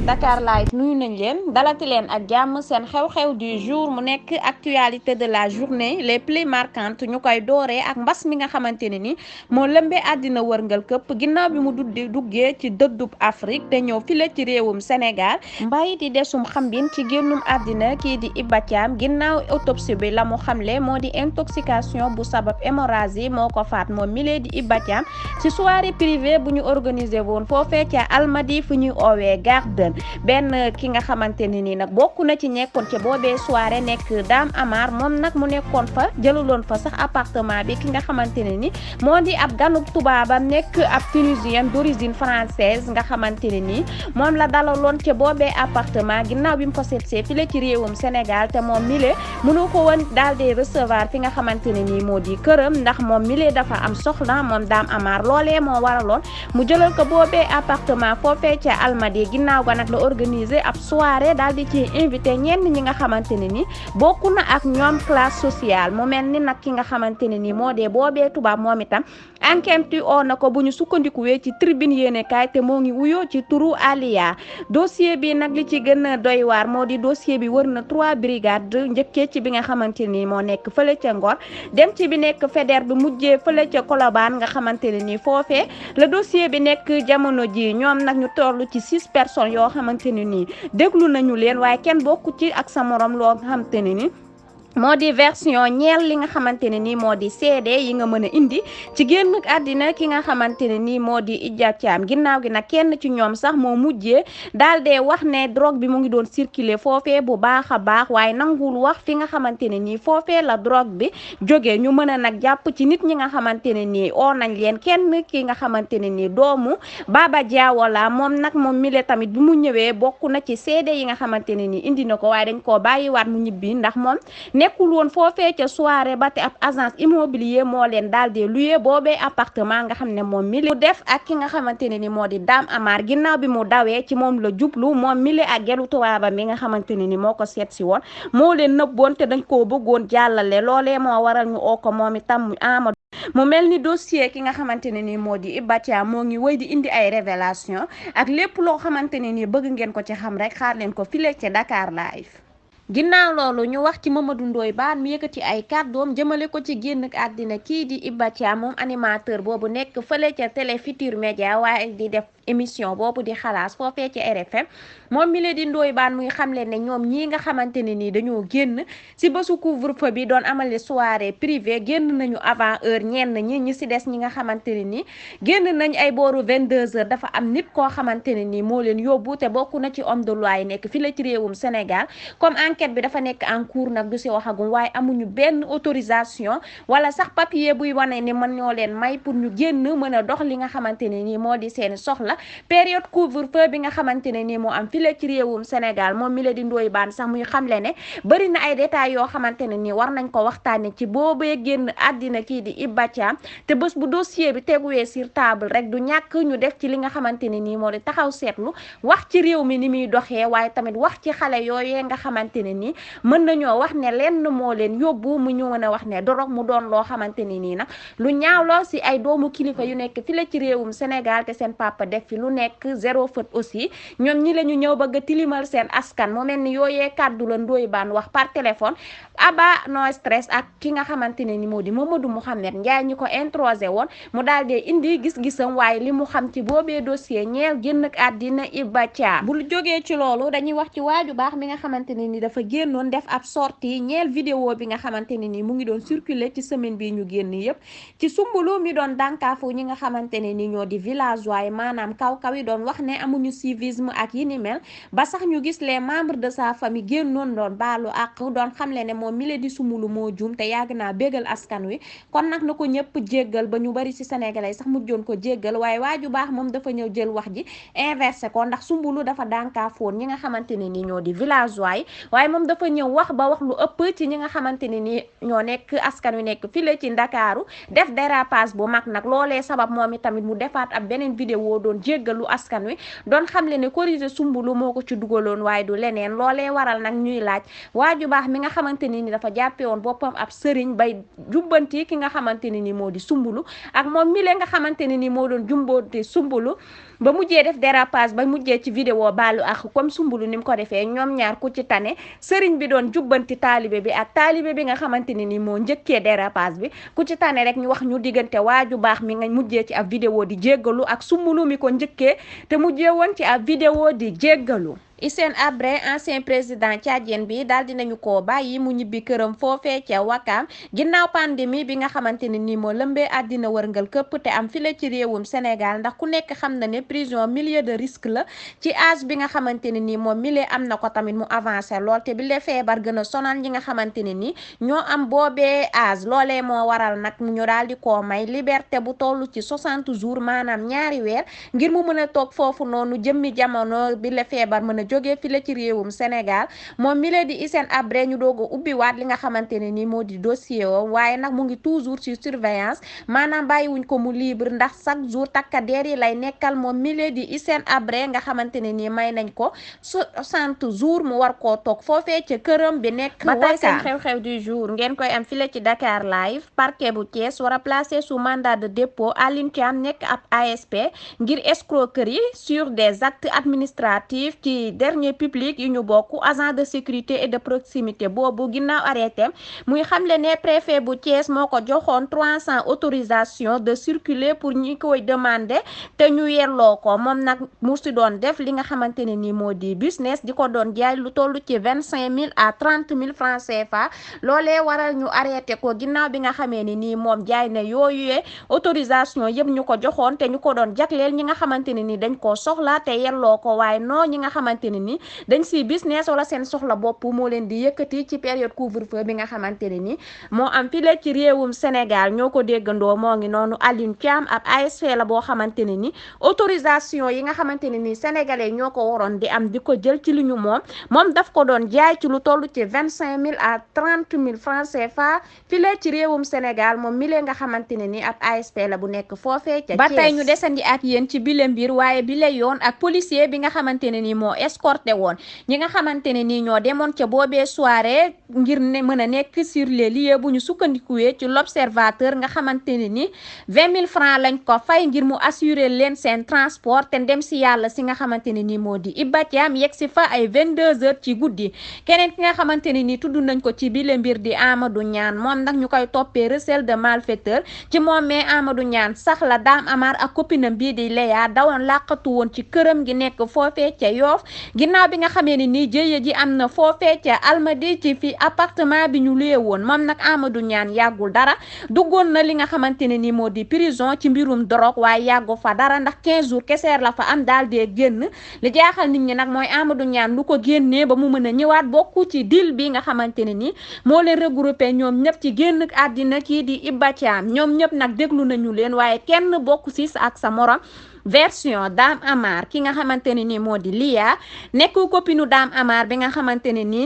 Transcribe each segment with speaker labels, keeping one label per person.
Speaker 1: Dakar Live nuyu nañ leen dalati leen ak jàmm seen xew-xew du jour mu nekk actualité de la journée les plus marquantes ñu koy dooree ak mbas mi nga xamante ne ni moo lëmbee àddina wërngal këpp ginnaaw bi mu duggee ci dëddub Afrique te ñëw file ci réewum Sénégal mbay di desum xambin ci génnum àddina kii di Iba Thiam ginnaaw autopsie bi la mu xamle moo di intoxication bu sabab hémorragie moo ko faat moom milee di Iba Thiam ci soirée privée bu ñu organisé woon foofee ca Almadi fu ñuy oowee Garden benn ki nga xamante ne nii nag bokk na ci nekkoon ca boobee soirée nekk Dame Amar moom nag mu nekkoon fa jëluloon fa sax appartement bi ki nga xamante ne ni moo di ab ganub tubaabam nekk ab tunisien d'origine française nga xamante ne nii moom la dalaloon ca boobee appartement ginnaaw bi mu fa seetsee fi la ci réewum Sénégal te moom mile mënu ko woon daal di recevoir fi nga xamante ne nii moo di këram ndax moom mile dafa am soxla moom Dame Amar loolee moo waraloon mu jëlal ko boobee appartement foofee ca Almadi ginnaaw ga nag la organiser ab soirée daal di ci invité ñenn ñi nga xamante ne ni bokk na ak ñoom classe sociale mu mel ni nag ki nga xamante ne ni moo dee boobee tubaab moom itam enquête oo na ko bu ñu sukkandikuwee ci tribune yéenekaay te moo ngi wuyoo ci turu Aliya dossier bi nag li ci gën a doy waar moo di dossier bi wër na 3 brigades njëkkee ci bi nga xamante ni moo nekk fële ca Ngor dem ci bi nekk Faidherbe bi mujjee fële ca Colobane nga xamante ne ni foofee le dossier bi nekk jamono ji ñoom nag ñu toll ci 6 personnes yoo xamante ne nii déglu nañu leen waaye kenn bokku ci ak sa morom loo xamante ne ni moo di version ñeel li nga xamante ne nii moo di seede yi nga mën a indi ci génn àddina ki nga xamante ne nii moo di Iba Thiam ginnaaw gi nag kenn ci ñoom sax moo mujjee daal dee wax ne drogue bi mu ngi doon circuler foofee bu baax a baax waaye nangul wax fi nga xamante ne nii foofee la drogue bi jógee ñu mën a nag jàpp ci nit ñi nga xamante ne nii oo nañ leen kenn ki nga xamante ne nii doomu Baba Diawo la moom nag moom mile tamit bi mu ñëwee bokk na ci seede yi nga xamante ne nii indi na ko waaye dañ koo bàyyiwaat mu ñibbi ndax moom nekkul woon foofee ca soirée ba te ab agence immobilier moo leen daal di loué boobee appartement nga xam ne moom mi mu def ak ki nga xamante ne ni moo di Dame Amar ginnaaw bi mu dawee ci moom la jublu moom mi ak gelu tubaabam bi nga xamante ne ni moo ko seet si woon moo leen nëbboon te dañ koo bëggoon jàllale loolee moo waral ñu oo ko moom itam Amadou mu mel ni dossier ki nga xamante ne ni moo di Iba Thiam moo ngi wéy di indi ay révélation ak lépp loo xamante ne ni bëgg ngeen ko ci xam rek xaar leen ko file ca Dakar Live. ginnaaw loolu ñu wax ci Mamadou Ndoye Bane mu yëkkati ay kàddoom jëmale ko ci génn àddina kii di Iba Thiam moom animateur boobu nekk fële ca Télé Futurs Médias waaye di def émission boobu di xalaas foofee ci RFM moom mi leen di Ndoye Bane muy xamle ne ñoom ñii nga xamante ne nii dañoo génn si bésu couvre-feu bi doon amale soirée privée génn nañu avant heure ñenn ñi si des ñi nga xamante ne nii génn nañ ay booru 22h dafa am nit koo xamante ne nii moo leen yóbbu te bokk na ci homme de loi yi nekk fi la ci réewum Sénégal comme enquête bi dafa nekk en cours nag du si waxagum waaye amuñu benn autorisation wala sax papier buy wane ni mën ñoo leen may pour ñu génn mën a dox li nga xamante ne nii moo di seen soxla période couvre-feu bi nga xamante ne nii moo am file ci réewum Sénégal moom mi la di Ndoye Bane sax muy xamle ne bëri na ay détails yoo xamante ne nii war nañ ko waxtaane ci boobee génn àddina kii di Iba Thiam te bés bu dossier bi teguwee sur table rek du ñàkk ñu def ci li nga xamante ne nii moo di taxaw seetlu wax ci réew mi ni muy doxee waaye tamit wax ci xale yooyee nga xamante ne nii mën nañoo wax ne lenn moo leen yóbbu mu ñu mën a wax ne dorog mu doon loo xamante ni nii nag lu ñaawloo si ay doomu kilifa yu nekk fi la ci réewum Sénégal te seen papa def fi lu nekk zéro faute aussi ñoom ñi la ñu ñëw bëgg a tilimal seen askan moo mel ni yooyee kàddu la Ndoye Bane wax par téléphone Aba no stress ak ki nga xamante ne ni moo di Mamadou Mouhamed Ndiaye ñi ko introsé woon mu daal dee indi gis-gisam waaye li mu xam ci boobee dossier ñeel génn ak àddina Iba Thiam bu jógee ci loolu dañuy wax ci waaju baax mi nga xamante ne ni dafa génnoon def ab sortie ñeel vidéo bi nga xamante ne ni mu ngi doon circuler ci semaine bi ñu génn yëpp ci Soumboulou mi doon dànkaafu ñi nga xamante ne ni ñoo di villageois yi maanaam kaw-kaw yi doon wax ne amuñu civisme ak yi ni mel ba sax ñu gis les membres de sa famille génnoon doon baalu ak doon xamle ne moom mi la di Soumboulou moo juum te yàgg naa bégal askan wi kon nag na ko ñëpp jéggal ba ñu bari ci sénégalais sax mujjoon ko jéggal waaye waaju baax moom dafa ñëw jël wax ji inversé ko ndax Soumboulou dafa dànkaafoon ñi nga xamante ne ni ñoo di villageois yi waaye moom dafa ñëw wax ba wax lu ëpp ci ñi nga xamante ne ni ñoo nekk askan wi nekk file ci Ndakaaru def dérapage bu mag nag loolee sabab moom itamit mu defaat ab beneen vidéo doon jéggalu askan wi doon xamle ne Korité Soumboulou moo ko ci dugaloon waaye du leneen loolee waral nag ñuy laaj waaju baax mi nga xamante ni dafa jàppe woon boppam ab sëriñ bay jubbanti ki nga xamante ne ni moo di Soumboulou ak moom mi lee nga xamante ne ni moo doon jumboonte Soumboulou ba mujjee def dérapage ba mujjee ci vidéo baalu ak comme Soumboulou ni mu ko defee ñoom ñaar ku ci tane sëriñ bi doon jubbanti taalibe bi ak taalibe bi nga xamante ne ni moo njëkkee dérapage bi ku ci tane rek ñu wax ñu diggante waaju baax mi nga mujjee ci ab vidéo di jéggalu ak Soumboulou mi ko njëkkee te mujjee woon ci ab vidéo di jéggalu. Hissène Habré ancien président tchadien bi daal dinañu ko bàyyi mu ñibbi këram foofee ca Wakam ginnaaw pandémie bi nga xamante ne nii moo lëmbee àddina wërngal këpp te am file ci réewum Sénégal ndax ku nekk xam na ne prison milieu de risque la ci âge bi nga xamante ne nii moom milieu am na ko tamit mu avancé lool te bi le feebar gën a sonal ñi nga xamante ne nii ñoo am boobee âge loolee moo waral nag ñu daal di koo may liberté bu toll ci 60 jours maanaam ñaari weer ngir mu mën a toog foofu noonu jëmmi jamono bi le feebar mën a jóge fi la ci réewum Sénégal moom mi lee di Hissène Habré ñu doog a ubbiwaat li nga xamante ne ni moo di dossier woo waaye nag mu ngi toujours sur surveillance maanaam bàyyiwuñ ko mu libre ndax chaque jour takkadeer yi lay nekkal moom mi lee di Hissène Habré nga xamante ne nii may nañ ko 60 jours mu war koo toog foofee ca këram bi nekk ba tey seen xew-xew du jour ngeen koy am file ci Dakar Live. Parquet bu Thiès war a placer sous mandat de dépôt Alioune Thiam nekk ab ASP ngir escroquerie sur des actes administratifs ci dernier public yu ñu bokk agent de sécurité et de proximité boobu ginnaaw arrêté muy xamle ne préfet bu Thiès moo ko joxoon 300 autorisation de circuler pour ñi koy demander te ñu yelloo ko moom nag mu si doon def li nga xamante ne nii moo di business di ko doon jaay lu toll ci 25 000 à 30 000 francs CFA loolee waral ñu arrêté ko ginnaaw bi nga xamee ni nii moom jaay na yooyu autorisation yëpp ñu ko joxoon te ñu ko doon jagleel ñi nga xamante ne nii dañ koo soxla te yelloo ko waaye non ñi nga xamante ne ni dañ si business wala seen soxla bopp moo leen di yëkkati ci période couvre-feu bi nga xamante ne ni moo am file ci réewum Sénégal ñoo ko déggandoo moo ngi noonu Alioune Thiam ab ASP la boo xamante ne ni autorisation yi nga xamante ne ni sénégalais ñoo ko waroon di am di ko jël ci li ñu moom daf ko doon jaay ci lu toll ci 25 000 à 30 000 francs CFA file ci réewum Sénégal moom mi lee nga xamante ne ni ab ASP la bu nekk foofee ca ba tey ñu desandi ak yéen ci bile mbir waaye bile yoon ak policier bi nga xamante ne ni moo escorté woon ñi nga xamante ne nii ñoo demoon ca boobee soirée ngir ne mën a nekk sur les lieux bu ñu sukkandikuwee ci l'observateur nga xamante ne ni 20 000 francs lañ ko fay ngir mu assurer leen seen transport te dem si yàlla si nga xamante ne ni moo di Iba Thiam yegg si fa ay 22 heures ci guddi keneen ki nga xamante ne ni tudd nañ ko ci bile mbir di Amadou Niane moom nag ñu koy toppee recel de malfaiteur ci moom mais Amadou Niane sax la Dame Amar ak copinam bii di Léa dawoon làqatu woon ci këram gi nekk foofee ca Yoff ginnaaw bi nga xamee ni nii jëye ji am na foofee ca Almadi ci fi appartement bi ñu luye woon moom nag Amadou Niane yàggul dara duggoon na li nga xamante ne ni moo di prison ci mbirum drogue waaye yàggu fa dara ndax 15 jours keseer la fa am daal dee génn li jaaxal nit ñi nag mooy Amadou Niane lu ko génnee ba mu mën a ñëwaat bokku ci deal bi nga xamante ne ni moo leen regroupé ñoom ñëpp ci génn àddina kii di Iba Thiam ñoom ñëpp nag déglu nañu leen waaye kenn bokku si ak sa morom version Dame Amar ki nga xamante ne ni moo di Lia nekk copine Dame Amar bi nga xamante ne ni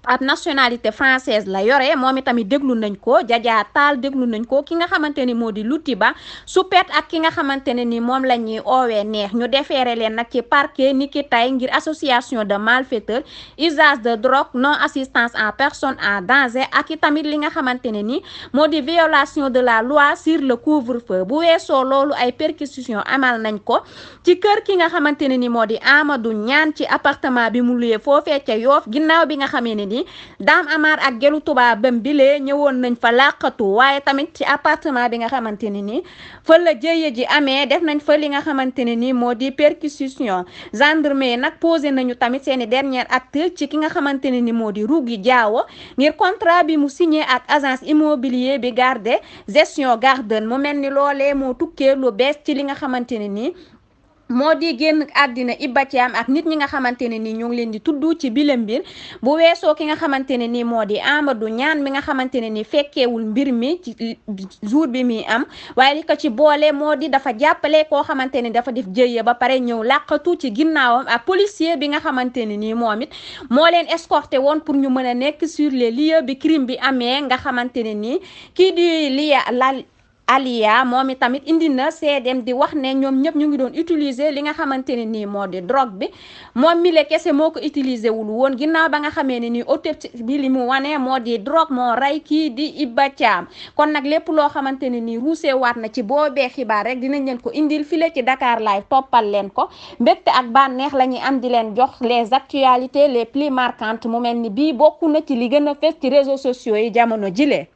Speaker 1: ab nationalité française la yore moom itamit déglu nañ ko Jaja Taal déglu nañ ko ki nga xamante ni moo di Loutiba Soupet ak ki nga xamante ne ni moom la ñuy oowee neex ñu defeere leen nag ci parquet ni ki tey ngir association de malfaiteurs usage de drogue non assistance en personne en danger ak itamit li nga xamante ne ni moo di violation de la loi sur le couvre-feu bu weesoo loolu ay perquisition amal nañ ko ci kër ki nga xamante ne ni moo di Amadou Niane ci appartement bi mu luyee foofee ca Yoff ginnaaw bi nga xamee ne ni Dame Amar ak gelu tubaabam bile ñëwoon nañ fa làqatu waaye tamit ci appartement bi nga xamante ne ni fa la jëye ji amee def nañ fa li nga xamante ne ni moo di perquisition gendarmerie nag posé nañu tamit seeni dernier acte ci ki nga xamante ne ni moo di Rougui Diawo ngir contrat bi mu signé ak agence immobilier bi garde gestion Garden mu mel ni loolee moo tukkee lu bees ci li nga xamante ne ni moo di génn àddina Iba Thiam ak nit ñi nga xamante ne nii ñu ngi leen di tudd ci bile mbir bu weesoo ki nga xamante ne nii moo di Amadou Niane mi nga xamante ne nii fekkeewul mbir mi ci jour bi muy am waaye li ko ci boole moo di dafa jàppale koo xamante ne dafa def jëye ba pare ñëw làqatu ci ginnaawam ak policier bi nga xamante ne nii moom it moo leen escorté woon pour ñu mën a nekk sur les lieux bi crime bi amee nga xamante ne nii kii di Aliya moom i tamit indi na seedeem di wax ne ñoom ñëpp ñu ngi doon utiliser li nga xamante ne nii moo di drogue bi moom mi le kese moo ko utiliser wul woon ginnaaw ba nga xamee ne nii autopsie bi li mu wane moo di drogue moo rey kii di Iba Thiam kon nag lépp loo xamante ne nii ruusee waat na ci boobee xibaar rek dinañ leen ko indil file ci Dakar Live toppal leen ko mbégte ak bànneex la ñuy am di leen jox les actualités les plus marquantes mu mel ni bii bokku na ci li gën a fës ci réseaux sociaux yi jamono jile